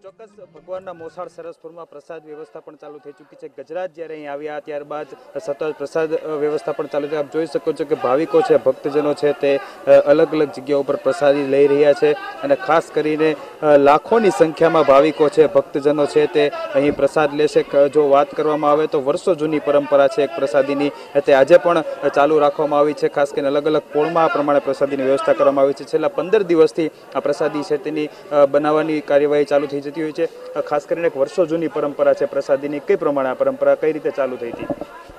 ચોક્કસ ભગવાનના મોસાળ સરસપુરમાં પ્રસાદ વ્યવસ્થા પણ ચાલુ થઈ ચૂકી છે। ગજરાજ જ્યારે અહીં આવ્યા ત્યારબાદ સતત પ્રસાદ વ્યવસ્થા પણ ચાલુ છે। આપ જોઈ શકો છો કે ભાવિકો છે, ભક્તજનો છે તે અલગ અલગ જગ્યાઓ પર પ્રસાદી લઈ રહ્યા છે અને ખાસ કરીને લાખોની સંખ્યામાં ભાવિકો છે, ભક્તજનો છે તે અહીં પ્રસાદ લેશે। જો વાત કરવામાં આવે તો વર્ષો જૂની પરંપરા છે એક પ્રસાદીની, તે આજે પણ ચાલુ રાખવામાં આવી છે। ખાસ કરીને અલગ અલગ પોળમાં આ પ્રમાણે પ્રસાદીની વ્યવસ્થા કરવામાં આવી છે। છેલ્લા 15 દિવસથી આ પ્રસાદી છે તેની બનાવવાની કાર્યવાહી ચાલુ થઈ જતી હોય છે। ખાસ કરીને એક વર્ષો જૂની પરંપરા છે પ્રસાદીની। કઈ પ્રમાણે આ પરંપરા કઈ રીતે ચાલુ થઈ હતી?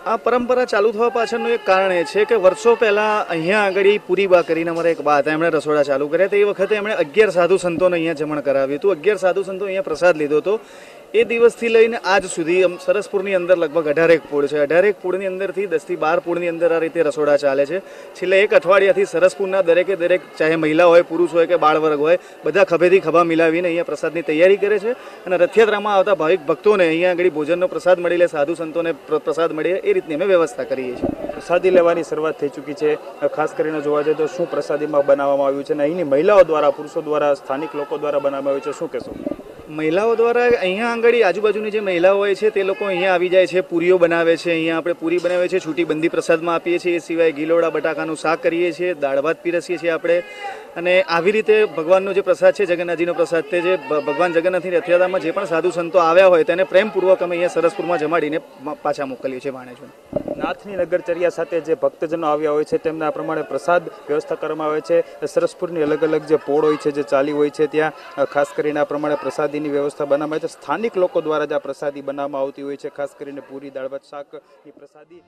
આ પરંપરા ચાલુ થવા પાછળનું એક કારણ એ છે કે વર્ષો પહેલાં અહીંયા આગળ પૂરીબા કરીને અમારા એક બા હતા, એમણે રસોડા ચાલુ કર્યા। તો એ વખતે એમણે 11 સાધુ સંતોને અહીંયા જમણ કરાવ્યું હતું। 11 સાધુ સંતો અહીંયા પ્રસાદ લીધો હતો। એ દિવસથી લઈને આજ સુધી સરસપુરની અંદર લગભગ 18 પોળ છે। 18 પોળની અંદરથી 10 થી 12 પોળની અંદર આ રીતે રસોડા ચાલે છે। છેલ્લા એક અઠવાડિયાથી સરસપુરના દરેકે દરેક, ચાહે મહિલા હોય, પુરુષ હોય કે બાળ વર્ગ હોય, બધા ખભેથી ખભા મિલાવીને અહીંયા પ્રસાદની તૈયારી કરે છે અને રથયાત્રામાં આવતા ભાવિક ભક્તોને અહીંયા આગળ ભોજનનો પ્રસાદ મળી લે, સાધુ સંતોને પ્રસાદ મળી લે, એ રીતની અમે વ્યવસ્થા કરીએ છીએ। પ્રસાદી લેવાની શરૂઆત થઈ ચૂકી છે। ખાસ કરીને જોવા જઈએ તો શું પ્રસાદીમાં બનાવવામાં આવ્યું છે અને અહીંની મહિલાઓ દ્વારા, પુરુષો દ્વારા, સ્થાનિક લોકો દ્વારા બનાવવામાં આવ્યું છે, શું કહેશો? મહિલાઓ દ્વારા અહીંયા આંગળી આજુબાજુની જે મહિલાઓ હોય છે તે લોકો અહીંયા આવી જાય છે, પૂરીઓ બનાવે છે। અહીંયા આપણે પૂરી બનાવીએ છીએ, છૂટી બંદી પ્રસાદમાં આપીએ છીએ। એ સિવાય ગીલોડા બટાકાનું શાક કરીએ છીએ, દાળ ભાત પીરસીએ છીએ આપણે। અને આવી રીતે ભગવાનનો જે પ્રસાદ છે, જગન્નાથજીનો પ્રસાદ, તે જે ભગવાન જગન્નાથની રથયાત્રામાં જે પણ સાધુ સંતો આવ્યા હોય તેને પ્રેમપૂર્વક અમે અહીંયા સરસપુરમાં જમાડીને પાછા મોકલીએ છીએ વાણેશ્વર। નાથની નગરચર્યા સાથે જે ભક્તજનો આવ્યા હોય છે તેમના પ્રમાણે પ્રસાદ વ્યવસ્થા કરવામાં આવે છે। સરસપુરની અલગ અલગ જે પોળ હોય છે, જે ચાલી હોય છે, ત્યાં ખાસ કરીને આ પ્રમાણે પ્રસાદીની વ્યવસ્થા બનાવવામાં આવે છે। સ્થાનિક લોકો દ્વારા જ આ પ્રસાદી બનાવવામાં આવતી હોય છે, ખાસ કરીને પૂરી, દાળ ભાત, શાકની પ્રસાદી।